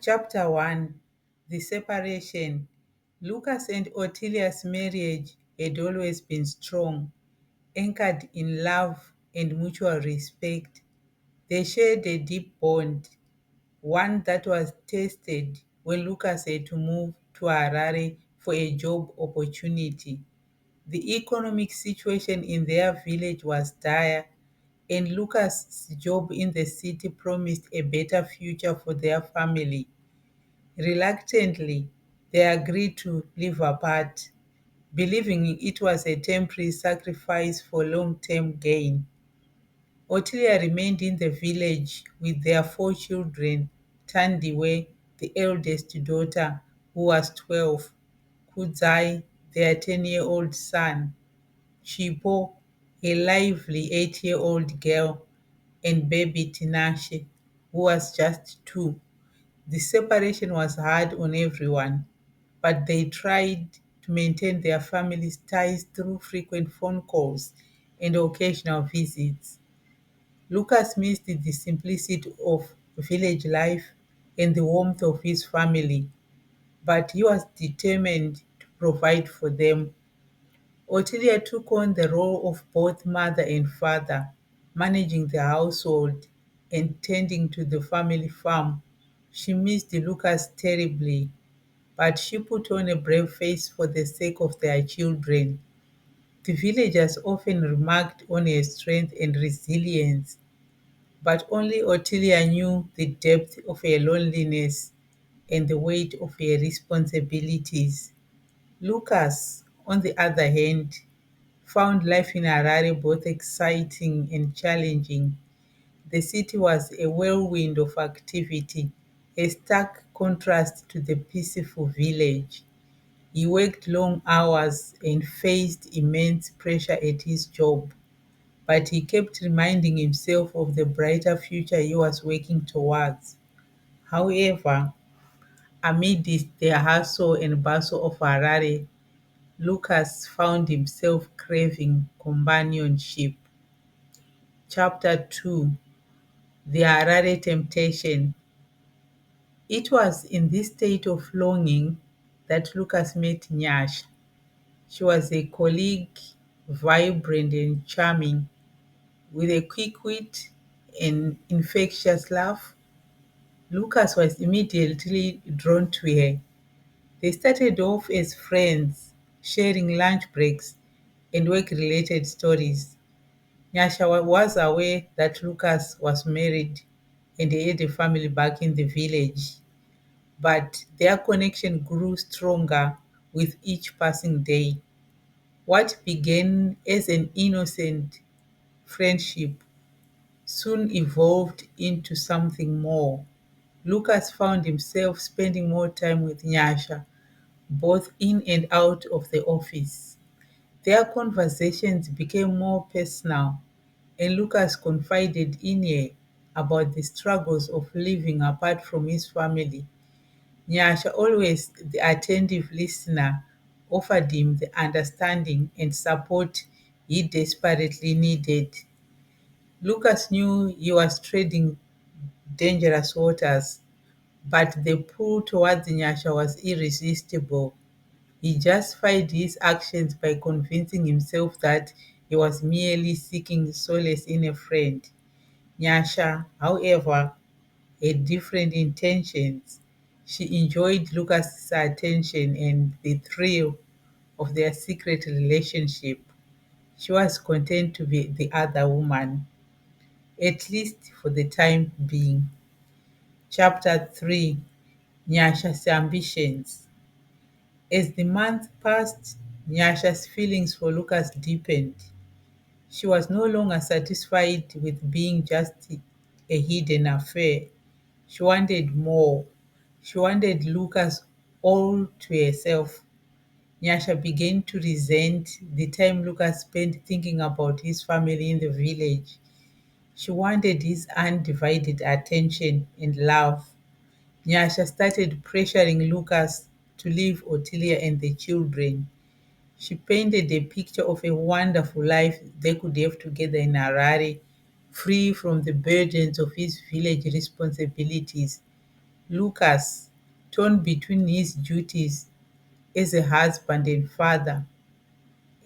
Chapter 1. The Separation. Lucas and Ottilia's marriage had always been strong, anchored in love and mutual respect. They shared a deep bond, one that was tested when Lucas had to move to Harare for a job opportunity. The economic situation in their village was dire, and Lucas' job in the city promised a better future for their family. Reluctantly, they agreed to live apart, believing it was a temporary sacrifice for long-term gain. Ottilia remained in the village with their four children, Tandiwe, the eldest daughter, who was 12, Kudzai, their 10-year-old son, Chipo, a lively 8-year-old girl, and baby Tinashe, who was just 2. The separation was hard on everyone, but they tried to maintain their family's ties through frequent phone calls and occasional visits. Lucas missed the simplicity of village life and the warmth of his family, but he was determined to provide for them. Ottilia took on the role of both mother and father, managing the household and tending to the family farm. She missed Lucas terribly, but she put on a brave face for the sake of their children. The villagers often remarked on her strength and resilience, but only Ottilia knew the depth of her loneliness and the weight of her responsibilities. Lucas, on the other hand, found life in Harare both exciting and challenging. The city was a whirlwind of activity, a stark contrast to the peaceful village. He worked long hours and faced immense pressure at his job, but he kept reminding himself of the brighter future he was working towards. However, amidst the hustle and bustle of Harare, Lucas found himself craving companionship. Chapter 2. The Harare Temptation. It was in this state of longing that Lucas met Nyash. She was a colleague, vibrant and charming, with a quick wit and infectious laugh. Lucas was immediately drawn to her. They started off as friends, sharing lunch breaks and work-related stories. Nyasha was aware that Lucas was married and he had a family back in the village, but their connection grew stronger with each passing day. What began as an innocent friendship soon evolved into something more. Lucas found himself spending more time with Nyasha, both in and out of the office. Their conversations became more personal, and Lucas confided in her about the struggles of living apart from his family. Nyasha, always the attentive listener, offered him the understanding and support he desperately needed. Lucas knew he was treading dangerous waters, but the pull towards Nyasha was irresistible. He justified his actions by convincing himself that he was merely seeking solace in a friend. Nyasha, however, had different intentions. She enjoyed Lucas's attention and the thrill of their secret relationship. She was content to be the other woman, at least for the time being. Chapter 3. Nyasha's Ambitions. As the month passed, Nyasha's feelings for Lucas deepened. She was no longer satisfied with being just a hidden affair. She wanted more. She wanted Lucas all to herself. Nyasha began to resent the time Lucas spent thinking about his family in the village. She wanted his undivided attention and love. Nyasha started pressuring Lucas to leave Ottilia and the children. She painted a picture of a wonderful life they could have together in Harare, free from the burdens of his village responsibilities. Lucas, torn between his duties as a husband and father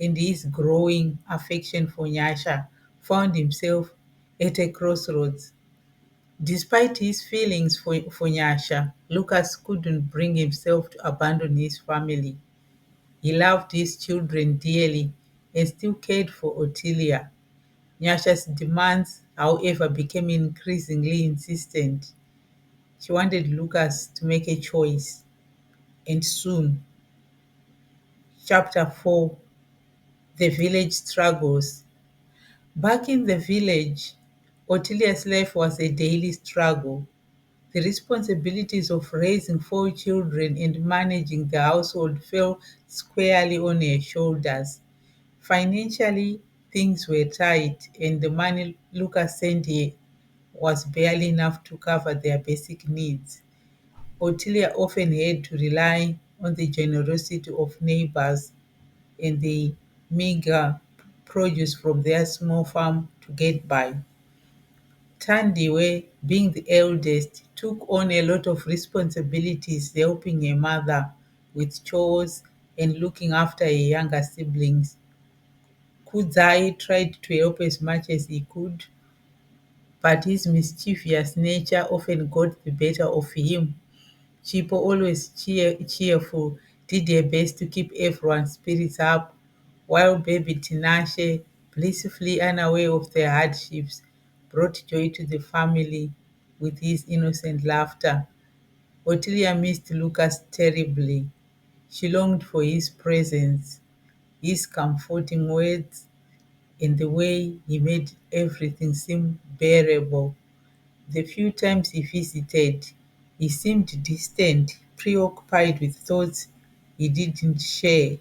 and his growing affection for Nyasha, found himself at a crossroads. Despite his feelings for Nyasha, Lucas couldn't bring himself to abandon his family. He loved his children dearly and still cared for Ottilia. Nyasha's demands, however, became increasingly insistent. She wanted Lucas to make a choice, and soon. Chapter 4: The Village Struggles. Back in the village, Ottilia's life was a daily struggle. The responsibilities of raising 4 children and managing the household fell squarely on her shoulders. Financially, things were tight, and the money Lucas sent her was barely enough to cover their basic needs. Ottilia often had to rely on the generosity of neighbors and the meager produce from their small farm to get by. Tandiwe, being the eldest, took on a lot of responsibilities, helping her mother with chores and looking after her younger siblings. Kudzai tried to help as much as he could, but his mischievous nature often got the better of him. Chipo, always cheerful, did her best to keep everyone's spirits up, while baby Tinashe, blissfully unaware of their hardships, brought joy to the family with his innocent laughter. Ottilia missed Lucas terribly. She longed for his presence, his comforting words, and the way he made everything seem bearable. The few times he visited, he seemed distant, preoccupied with thoughts he didn't share.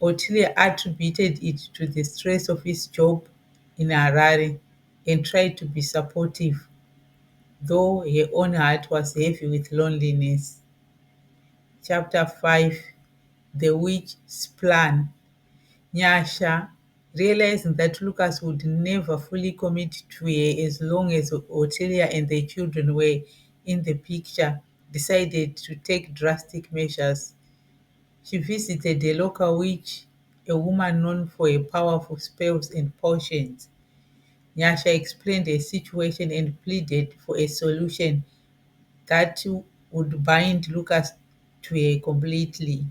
Ottilia attributed it to the stress of his job in Harare and tried to be supportive, though her own heart was heavy with loneliness. Chapter 5: The Witch's Plan. Nyasha, realizing that Lucas would never fully commit to her as long as Ottilia and the children were in the picture, decided to take drastic measures. She visited a local witch, a woman known for her powerful spells and potions. Nyasha explained her situation and pleaded for a solution that would bind Lucas to her completely.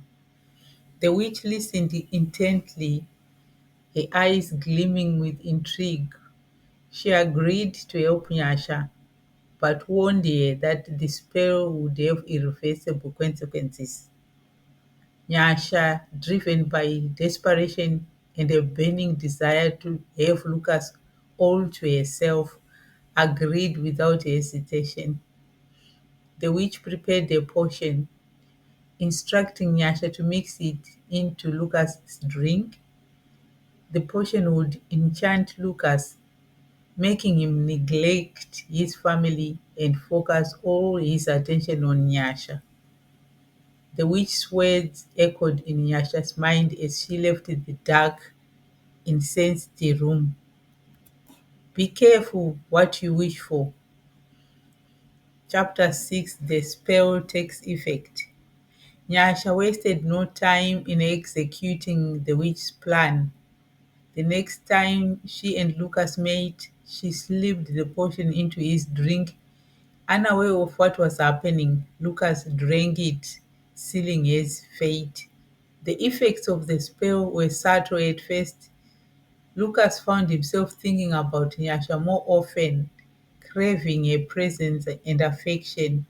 The witch listened intently, her eyes gleaming with intrigue. She agreed to help Nyasha, but warned her that the spell would have irreversible consequences. Nyasha, driven by desperation and a burning desire to have Lucas all to herself, agreed without hesitation. The witch prepared a potion, instructing Nyasha to mix it into Lucas's drink. The potion would enchant Lucas, making him neglect his family and focus all his attention on Nyasha. The witch's words echoed in Nyasha's mind as she left the dark, incensed room. Be careful what you wish for. Chapter 6: The Spell Takes Effect. Nyasha wasted no time in executing the witch's plan. The next time she and Lucas met, she slipped the potion into his drink. Unaware of what was happening, Lucas drank it, sealing his fate. The effects of the spell were subtle at first. Lucas found himself thinking about Nyasha more often, craving her presence and affection.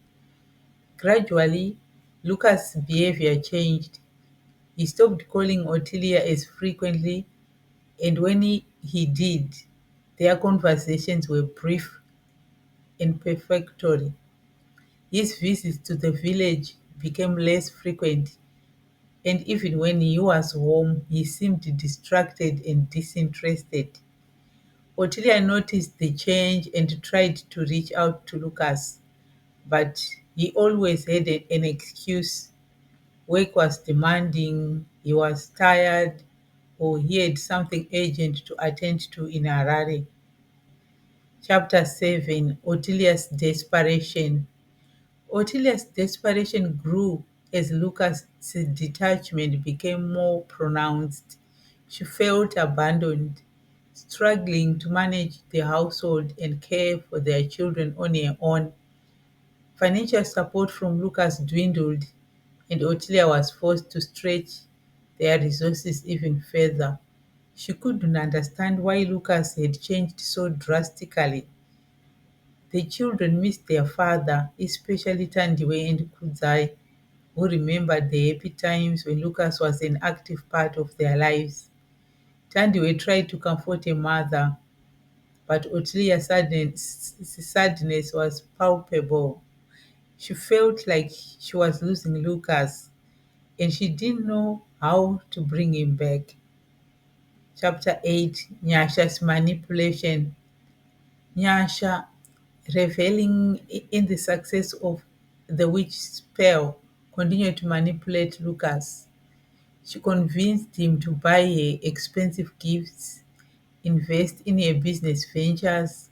Gradually, Lucas' behavior changed. He stopped calling Ottilia as frequently, and when he did, their conversations were brief and perfunctory. His visits to the village became less frequent, and even when he was home, he seemed distracted and disinterested. Ottilia noticed the change and tried to reach out to Lucas, but he always had an excuse. Work was demanding, he was tired, or he had something urgent to attend to in Harare. Chapter 7: Ottilia's Desperation. Otilia's desperation grew as Lucas's detachment became more pronounced. She felt abandoned, struggling to manage the household and care for their children on her own. Financial support from Lucas dwindled, and Otilia was forced to stretch their resources even further. She couldn't understand why Lucas had changed so drastically. The children missed their father, especially Tandiwe and Kudzai, who remembered the happy times when Lucas was an active part of their lives. Tandiwe tried to comfort her mother, but Otilia's sadness was palpable. She felt like she was losing Lucas, and she didn't know how to bring him back. Chapter 8, Nyasha's manipulation. Nyasha, reveling in the success of the witch spell, continued to manipulate Lucas. She convinced him to buy her expensive gifts, invest in her business ventures,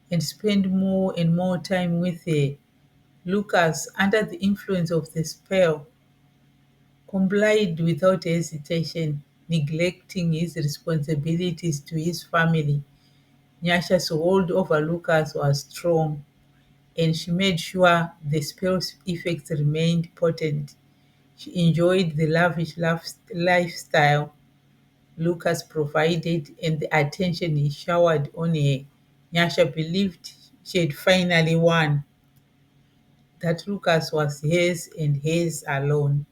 and spend more and more time with her. Lucas, under the influence of the spell, complied without hesitation, neglecting his responsibilities to his family. Nyasha's hold over Lucas was strong, and she made sure the spell's effects remained potent. She enjoyed the lavish lifestyle Lucas provided and the attention he showered on her. Nyasha believed she had finally won, that Lucas was hers and hers alone.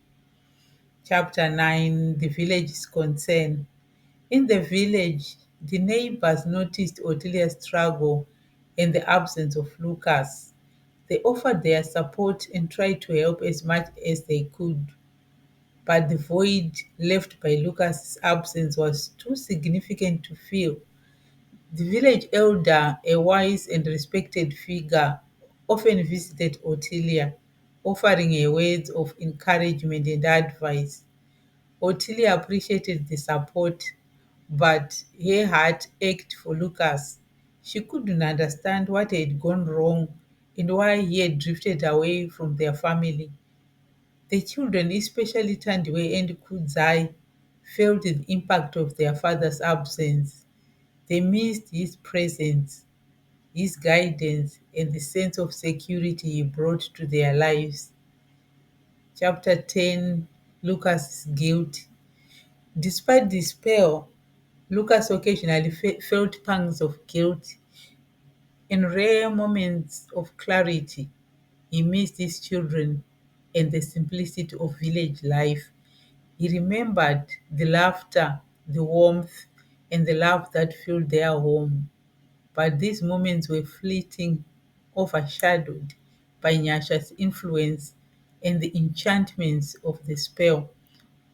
Chapter 9, The Village's Concern. In the village, the neighbors noticed Otilia's struggle and the absence of Lucas. They offered their support and tried to help as much as they could, but the void left by Lucas's absence was too significant to fill. The village elder, a wise and respected figure, often visited Otilia, offering her words of encouragement and advice. Otilia appreciated the support, but her heart ached for Lucas. She couldn't understand what had gone wrong and why he had drifted away from their family. The children, especially Tandiwe and Kudzai, felt the impact of their father's absence. They missed his presence, his guidance, and the sense of security he brought to their lives. Chapter 10, Lucas's Guilt. Despite the spell, Lucas occasionally felt pangs of guilt. In rare moments of clarity, he missed his children and the simplicity of village life. He remembered the laughter, the warmth, and the love that filled their home. But these moments were fleeting, overshadowed by Nyasha's influence and the enchantments of the spell.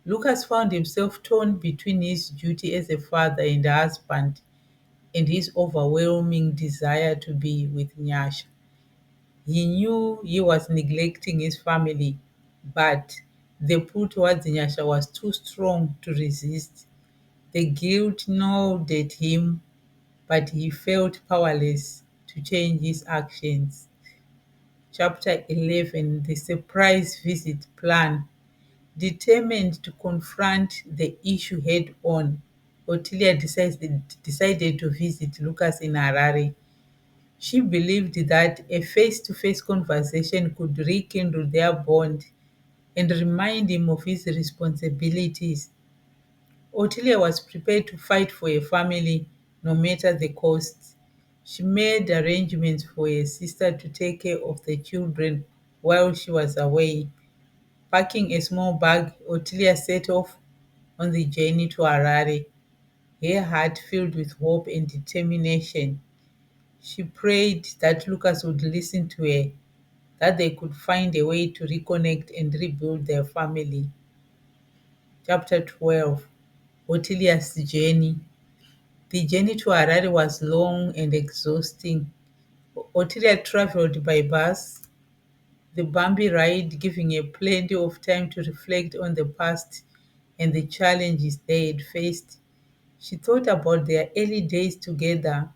Lucas found himself torn between his duty as a father and a husband and his overwhelming desire to be with Nyasha. He knew he was neglecting his family, but the pull towards Nyasha was too strong to resist. The guilt gnawed at him, but he felt powerless to change his actions. Chapter 11, The Surprise Visit Plan. Determined to confront the issue head on, Otilia decided to visit Lucas in Harare. She believed that a face to face conversation could rekindle their bond and remind him of his responsibilities. Otilia was prepared to fight for her family no matter the cost. She made arrangements for her sister to take care of the children while she was away. Packing a small bag, Otilia set off on the journey to Harare, her heart filled with hope and determination. She prayed that Lucas would listen to her, that they could find a way to reconnect and rebuild their family. Chapter 12, Otilia's Journey. The journey to Harare was long and exhausting. Otilia traveled by bus, the bumpy ride giving her plenty of time to reflect on the past and the challenges they had faced. She thought about their early days together,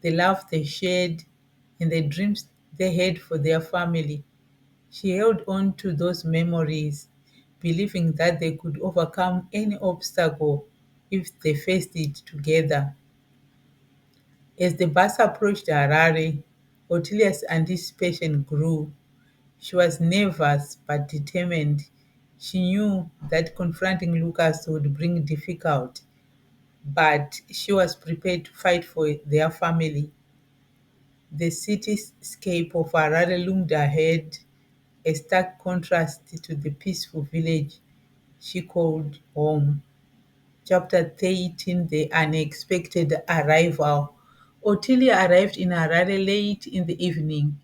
the love they shared, and the dreams they had for their family. She held on to those memories, believing that they could overcome any obstacle if they faced it together. As the bus approached Harare, Otilia's anticipation grew. She was nervous but determined. She knew that confronting Lucas would bring difficulty, but she was prepared to fight for their family. The cityscape of Harare loomed ahead, a stark contrast to the peaceful village she called home. Chapter 13: The Unexpected Arrival. Ottilia arrived in Harare late in the evening.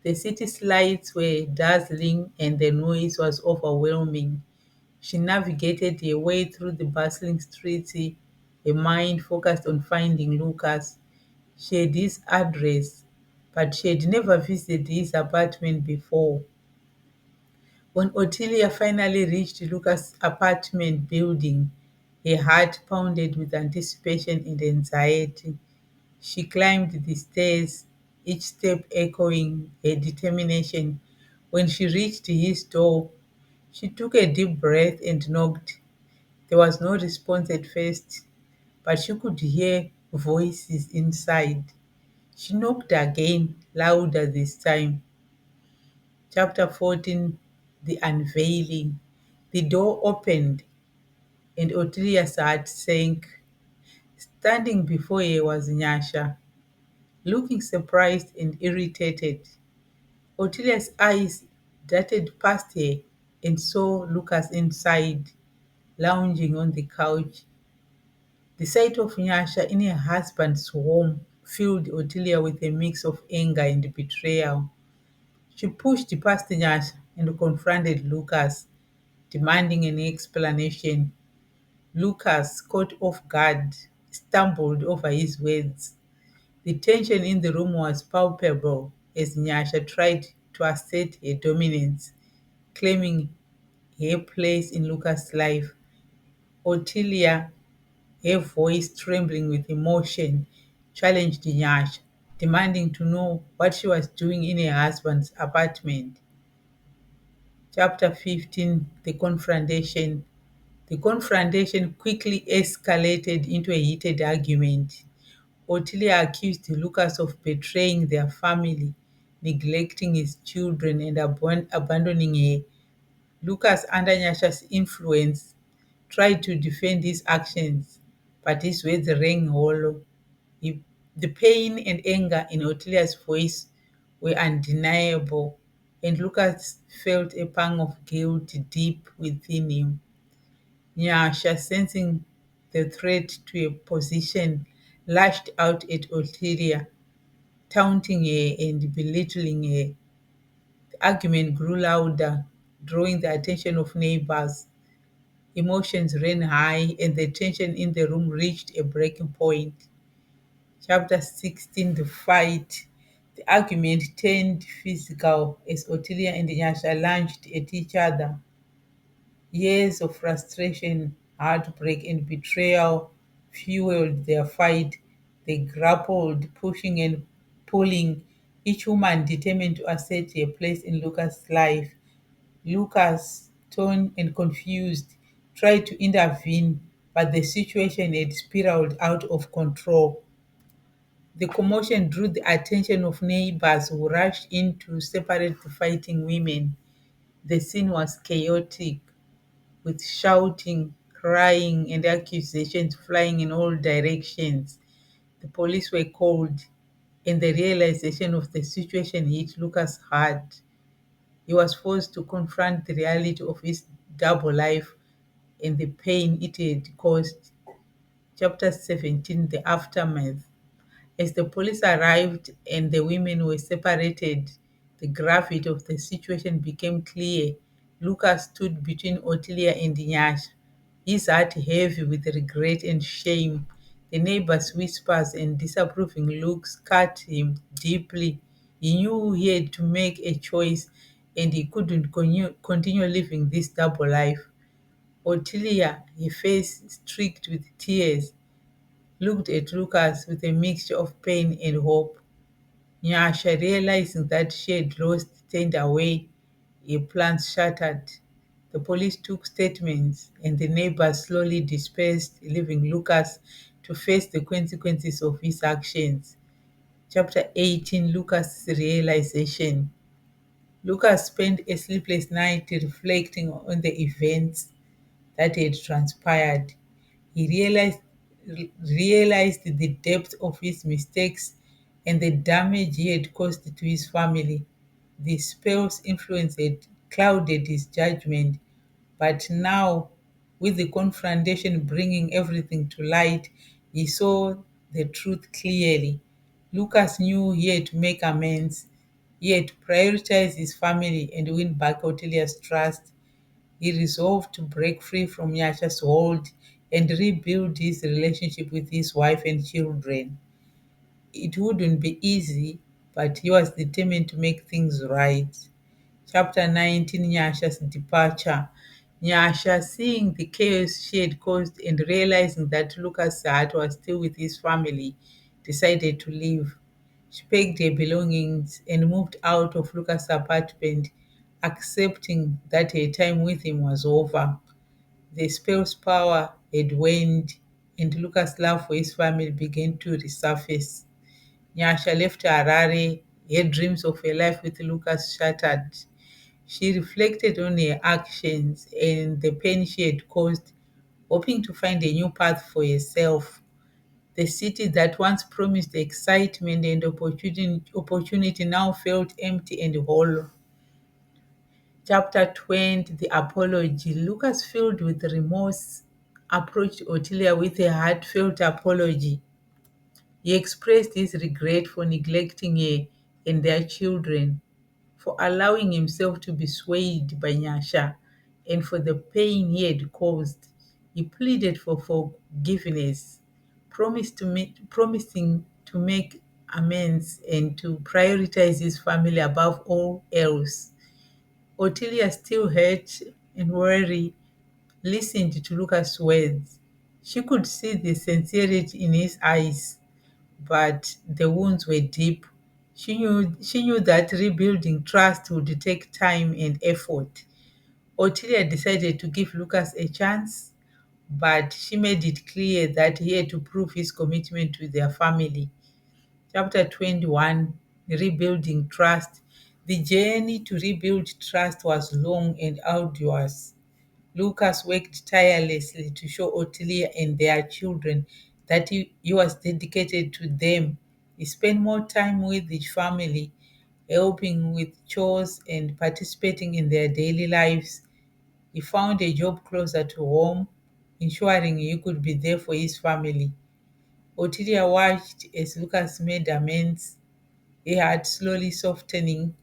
The city's lights were dazzling and the noise was overwhelming. She navigated her way through the bustling streets, her mind focused on finding Lucas. She had his address, but she had never visited his apartment before. When Ottilia finally reached Lucas' apartment building, her heart pounded with anticipation and anxiety. She climbed the stairs, each step echoing her determination. When she reached his door, she took a deep breath and knocked. There was no response at first, but she could hear voices inside. She knocked again, louder this time. Chapter 14: The Unveiling. The door opened, and Otilia's heart sank. Standing before her was Nyasha, looking surprised and irritated. Otilia's eyes darted past her and saw Lucas inside, lounging on the couch. The sight of Nyasha in her husband's home filled Ottilia with a mix of anger and betrayal. She pushed past Nyasha and confronted Lucas, demanding an explanation. Lucas, caught off guard, stumbled over his words. The tension in the room was palpable as Nyasha tried to assert her dominance, claiming her place in Lucas' life. Ottilia, her voice trembling with emotion, challenged Nyasha, demanding to know what she was doing in her husband's apartment. Chapter 15: The Confrontation. The confrontation quickly escalated into a heated argument. Ottilia accused Lucas of betraying their family, neglecting his children, and abandoning her. Lucas, under Nyasha's influence, tried to defend his actions, but his words rang hollow. He- the pain and anger in Ottilia's voice were undeniable, and Lucas felt a pang of guilt deep within him. Nyasha, sensing the threat to a position, lashed out at Ottilia, taunting her and belittling her. The argument grew louder, drawing the attention of neighbors. Emotions ran high, and the tension in the room reached a breaking point. Chapter 16: The Fight. The argument turned physical as Ottilia and Nyasha lunged at each other. Years of frustration, heartbreak, and betrayal fueled their fight. They grappled, pushing and pulling, each woman determined to assert her place in Lucas' life. Lucas, torn and confused, tried to intervene, but the situation had spiraled out of control. The commotion drew the attention of neighbors who rushed in to separate the fighting women. The scene was chaotic, with shouting, crying, and accusations flying in all directions. The police were called, and the realization of the situation hit Lucas hard. He was forced to confront the reality of his double life and the pain it had caused. Chapter 17: The Aftermath. As the police arrived and the women were separated, the gravity of the situation became clear. Lucas stood between Ottilia and Nyash, his heart heavy with regret and shame. The neighbors' whispers and disapproving looks cut him deeply. He knew he had to make a choice, and he couldn't continue living this double life. Ottilia, her face streaked with tears, looked at Lucas with a mixture of pain and hope. Nyasha, realizing that she had lost, turned away. plans shattered. The police took statements, and the neighbors slowly dispersed, leaving Lucas to face the consequences of his actions. Chapter 18, Lucas' realization. Lucas spent a sleepless night reflecting on the events that had transpired. He realized the depth of his mistakes and the damage he had caused to his family. The spell's influence had clouded his judgment, but now, with the confrontation bringing everything to light, he saw the truth clearly. Lucas knew he had to make amends. He had to prioritize his family and win back Otilia's trust. He resolved to break free from Yasha's hold and rebuild his relationship with his wife and children. It wouldn't be easy, but he was determined to make things right. Chapter 19, Nyasha's departure. Nyasha, seeing the chaos she had caused and realizing that Lucas' heart was still with his family, decided to leave. She packed her belongings and moved out of Lucas' apartment, accepting that her time with him was over. The spell's power had waned, and Lucas' love for his family began to resurface. Nyasha left Harare, her dreams of a life with Lucas shattered. She reflected on her actions and the pain she had caused, hoping to find a new path for herself. The city that once promised excitement and opportunity now felt empty and hollow. Chapter 20, The Apology. Lucas, filled with remorse, approached Ottilia with a heartfelt apology. He expressed his regret for neglecting her and their children, for allowing himself to be swayed by Nyasha, and for the pain he had caused. He pleaded for forgiveness, promising to make amends and to prioritize his family above all else. Ottilia, still hurt and worried, listened to Lucas' words. She could see the sincerity in his eyes, but the wounds were deep. She knew that rebuilding trust would take time and effort. Ottilia decided to give Lucas a chance, but she made it clear that he had to prove his commitment to their family. Chapter 21, Rebuilding Trust. The journey to rebuild trust was long and arduous. Lucas worked tirelessly to show Ottilia and their children that he was dedicated to them. He spent more time with his family, helping with chores and participating in their daily lives. He found a job closer to home, ensuring he could be there for his family. Ottilia watched as Lucas made amends, his heart slowly softening.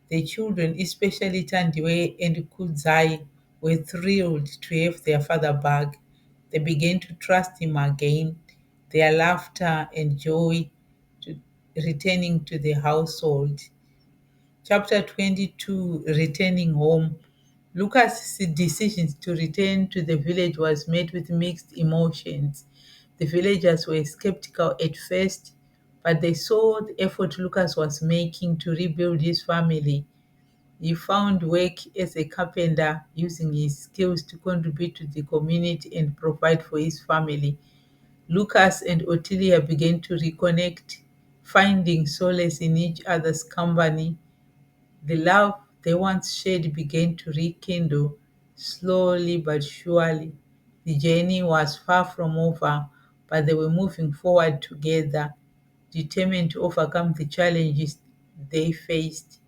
The children, especially Tandiwe and Kudzai, were thrilled to have their father back. They began to trust him again, their laughter and joy to returning to the household. Chapter 22, Returning Home. Lucas' decision to return to the village was met with mixed emotions. The villagers were skeptical at first, but they saw the effort Lucas was making to rebuild his family. He found work as a carpenter, using his skills to contribute to the community and provide for his family. Lucas and Ottilia began to reconnect, finding solace in each other's company. The love they once shared began to rekindle, slowly but surely. The journey was far from over, but they were moving forward together, determined to overcome the challenges they faced.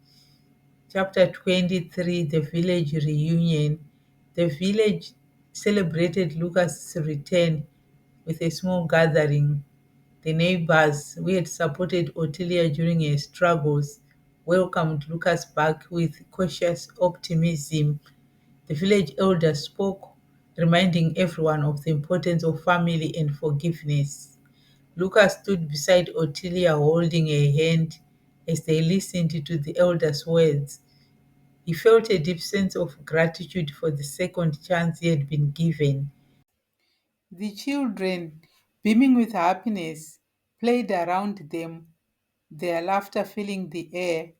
Chapter 23, The Village Reunion. The village celebrated Lucas' return with a small gathering. The neighbors who had supported Ottilia during her struggles welcomed Lucas back with cautious optimism. The village elder spoke, reminding everyone of the importance of family and forgiveness. Lucas stood beside Ottilia, holding her hand as they listened to the elder's words. He felt a deep sense of gratitude for the second chance he had been given. The children, beaming with happiness, played around them, their laughter filling the air.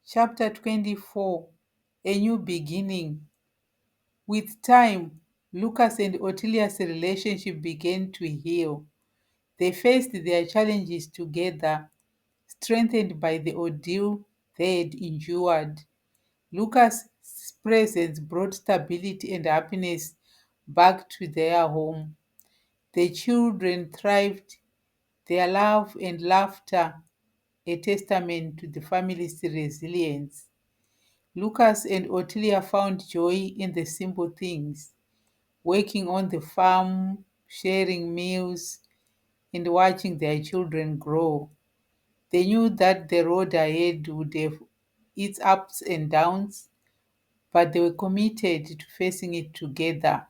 Chapter 24, a new beginning. With time, Lucas and Ottilia's relationship began to heal. They faced their challenges together, strengthened by the ordeal they had endured. Lucas' presence brought stability and happiness back to their home. The children thrived, their love and laughter a testament to the family's resilience. Lucas and Ottilia found joy in the simple things, working on the farm, sharing meals, and watching their children grow. They knew that the road ahead would have its ups and downs, but they were committed to facing it together.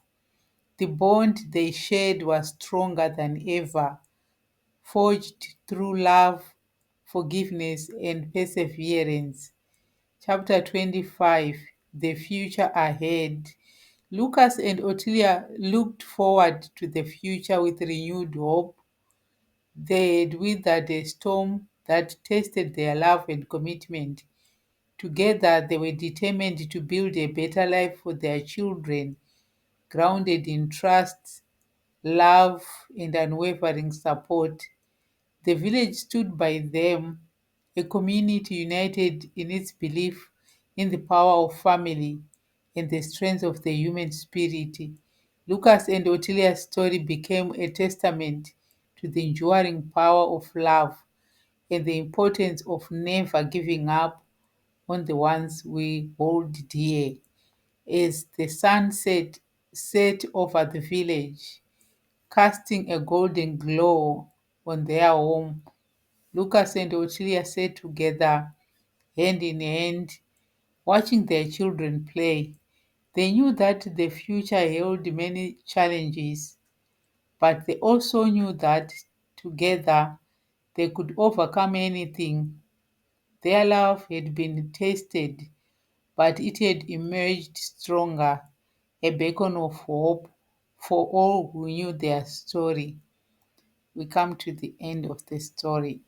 The bond they shared was stronger than ever, forged through love, forgiveness, and perseverance. Chapter 25, The Future Ahead. Lucas and Ottilia looked forward to the future with renewed hope. They had weathered a storm that tested their love and commitment. Together, they were determined to build a better life for their children, grounded in trust, love, and unwavering support. The village stood by them, a community united in its belief in the power of family and the strength of the human spirit. Lucas and Ottilia's story became a testament to the enduring power of love and the importance of never giving up on the ones we hold dear. As the sunset set over the village, casting a golden glow on their home, Lucas and Ottilia sat together, hand in hand, watching their children play. They knew that the future held many challenges, but they also knew that together they could overcome anything. Their love had been tested, but it had emerged stronger, a beacon of hope for all who knew their story. We come to the end of the story.